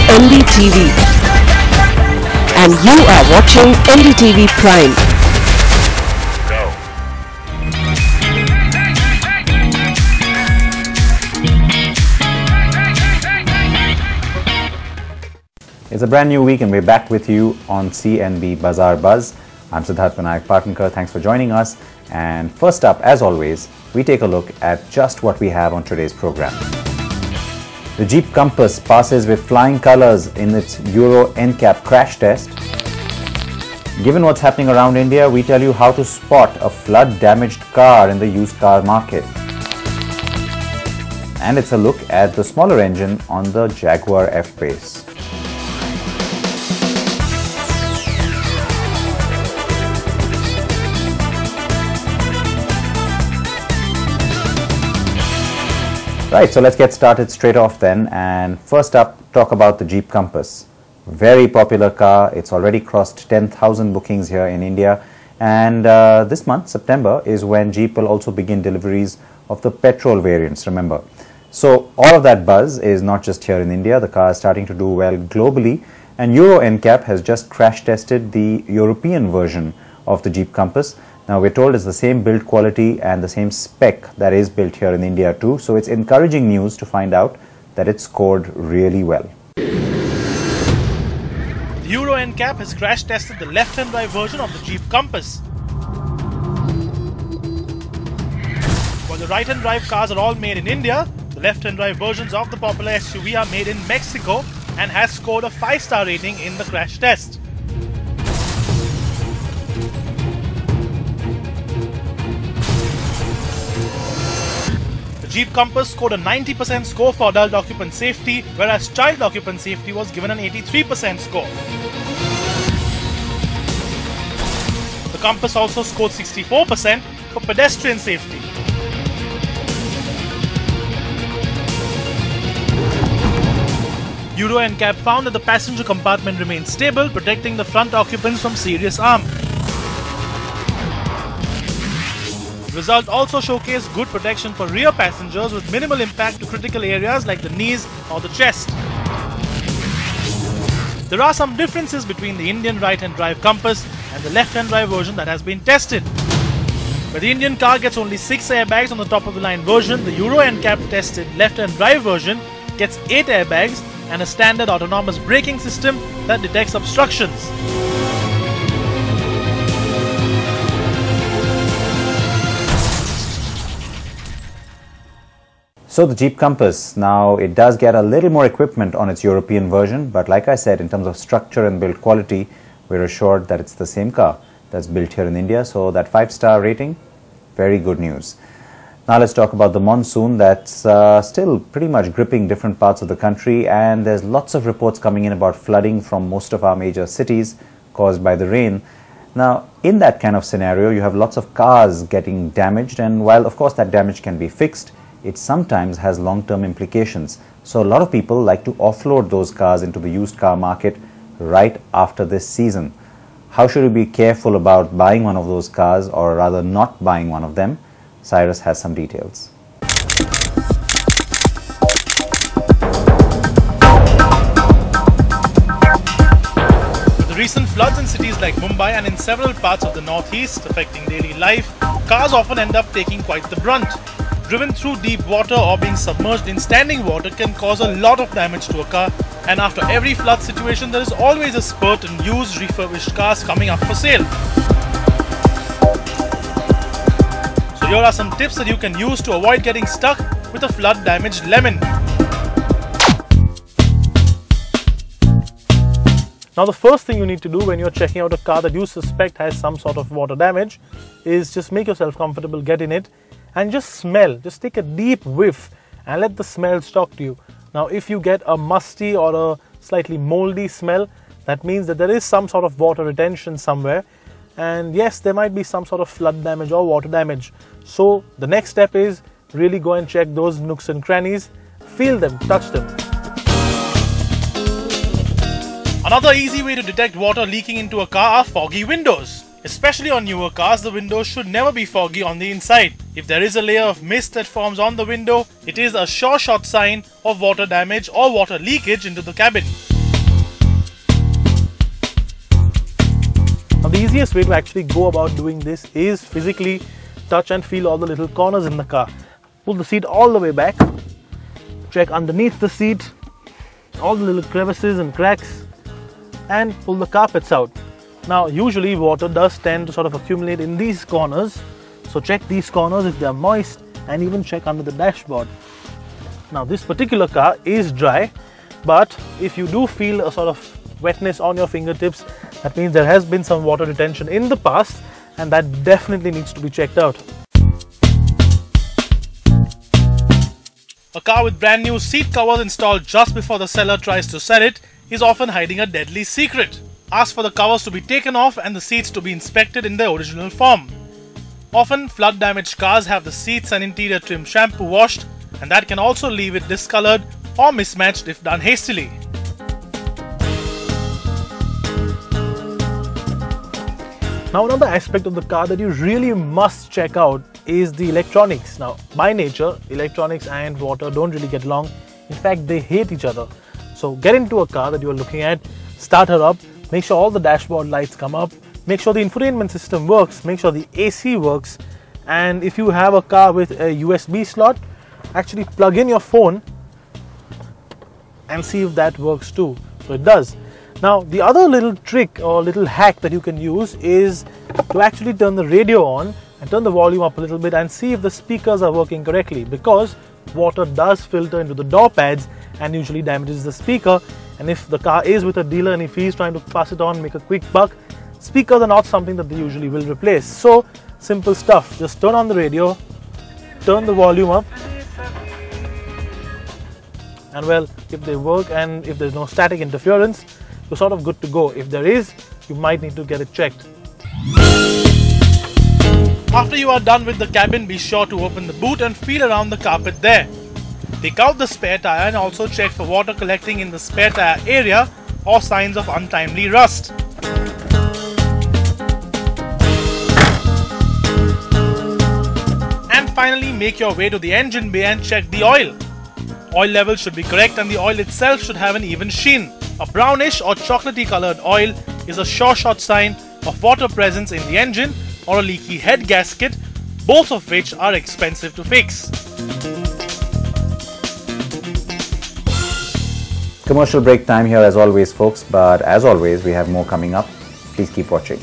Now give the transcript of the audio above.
NDTV. And you are watching NDTV Prime. It's a brand new week and we're back with you on CNB Bazaar Buzz. I'm Siddharth Vinayak Patankar. Thanks for joining us. And first up, as always, we take a look at just what we have on today's program. The Jeep Compass passes with flying colors in its Euro NCAP crash test. Given what's happening around India, we tell you how to spot a flood-damaged car in the used car market. And it's a look at the smaller engine on the Jaguar F-Pace. Right, so let's get started straight off then, and first up, talk about the Jeep Compass. Very popular car. It's already crossed 10,000 bookings here in India, and this month, September, is when Jeep will also begin deliveries of the petrol variants, remember. So all of that buzz is not just here in India. The car is starting to do well globally, and Euro NCAP has just crash tested the European version of the Jeep Compass. Now we're told it's the same build quality and the same spec that is built here in India too, so it's encouraging news to find out that it scored really well. The Euro NCAP has crash tested the left-hand drive version of the Jeep Compass. While the right-hand drive cars are all made in India, the left-hand drive versions of the popular SUV are made in Mexico and has scored a 5-star rating in the crash test. Jeep Compass scored a 90% score for adult occupant safety, whereas child occupant safety was given an 83% score. The Compass also scored 64% for pedestrian safety. Euro NCAP found that the passenger compartment remained stable, protecting the front occupants from serious harm. The result also showcased good protection for rear passengers with minimal impact to critical areas like the knees or the chest. There are some differences between the Indian right-hand drive Compass and the left-hand drive version that has been tested. Where the Indian car gets only 6 airbags on the top of the line version, the Euro NCAP tested left-hand drive version gets 8 airbags and a standard autonomous braking system that detects obstructions. So the Jeep Compass, now it does get a little more equipment on its European version, but like I said, in terms of structure and build quality, we're assured that it's the same car that's built here in India. So that 5-star rating, very good news. Now let's talk about the monsoon that's still pretty much gripping different parts of the country, and there's lots of reports coming in about flooding from most of our major cities caused by the rain. Now, in that kind of scenario, you have lots of cars getting damaged, and while of course that damage can be fixed, it sometimes has long-term implications. So a lot of people like to offload those cars into the used car market right after this season. How should we be careful about buying one of those cars, or rather not buying one of them? Cyrus has some details. With the recent floods in cities like Mumbai and in several parts of the northeast affecting daily life, cars often end up taking quite the brunt. Driven through deep water or being submerged in standing water can cause a lot of damage to a car, and after every flood situation there is always a spurt in used refurbished cars coming up for sale. So here are some tips that you can use to avoid getting stuck with a flood damaged lemon. Now the first thing you need to do when you're checking out a car that you suspect has some sort of water damage is just make yourself comfortable, get in it, and just smell. Just take a deep whiff and let the smell talk to you. Now if you get a musty or a slightly moldy smell, that means that there is some sort of water retention somewhere, and yes, there might be some sort of flood damage or water damage. So the next step is really go and check those nooks and crannies, feel them, touch them. Another easy way to detect water leaking into a car are foggy windows. Especially on newer cars, the windows should never be foggy on the inside. If there is a layer of mist that forms on the window, it is a sure shot sign of water damage or water leakage into the cabin. Now the easiest way to actually go about doing this is physically touch and feel all the little corners in the car. Pull the seat all the way back, check underneath the seat, all the little crevices and cracks, and pull the carpets out. Now usually water does tend to sort of accumulate in these corners, so check these corners if they are moist, and even check under the dashboard. Now this particular car is dry, but if you do feel a sort of wetness on your fingertips, that means there has been some water retention in the past, and that definitely needs to be checked out. A car with brand new seat covers installed just before the seller tries to sell it is often hiding a deadly secret. Ask for the covers to be taken off and the seats to be inspected in their original form. Often flood damaged cars have the seats and interior trim shampoo washed, and that can also leave it discolored or mismatched if done hastily. Now another aspect of the car that you really must check out is the electronics. Now by nature, electronics and water don't really get along. In fact, they hate each other. So get into a car that you are looking at, start her up, make sure all the dashboard lights come up, make sure the infotainment system works, make sure the AC works, and if you have a car with a USB slot, actually plug in your phone and see if that works too. So it does. Now the other little trick or little hack that you can use is to actually turn the radio on and turn the volume up a little bit and see if the speakers are working correctly, because water does filter into the door pads and usually damages the speaker. And if the car is with a dealer and if he's trying to pass it on, make a quick buck, speakers are not something that they usually will replace. So simple stuff, just turn on the radio, turn the volume up, and well, if they work and if there's no static interference, you're sort of good to go. If there is, you might need to get it checked. After you are done with the cabin, be sure to open the boot and feel around the carpet there. Take out the spare tire and also check for water collecting in the spare tire area or signs of untimely rust. And finally, make your way to the engine bay and check the oil. Oil level should be correct and the oil itself should have an even sheen. A brownish or chocolatey colored oil is a sure shot sign of water presence in the engine or a leaky head gasket, both of which are expensive to fix. Commercial break time here as always, folks, but as always we have more coming up. Please keep watching.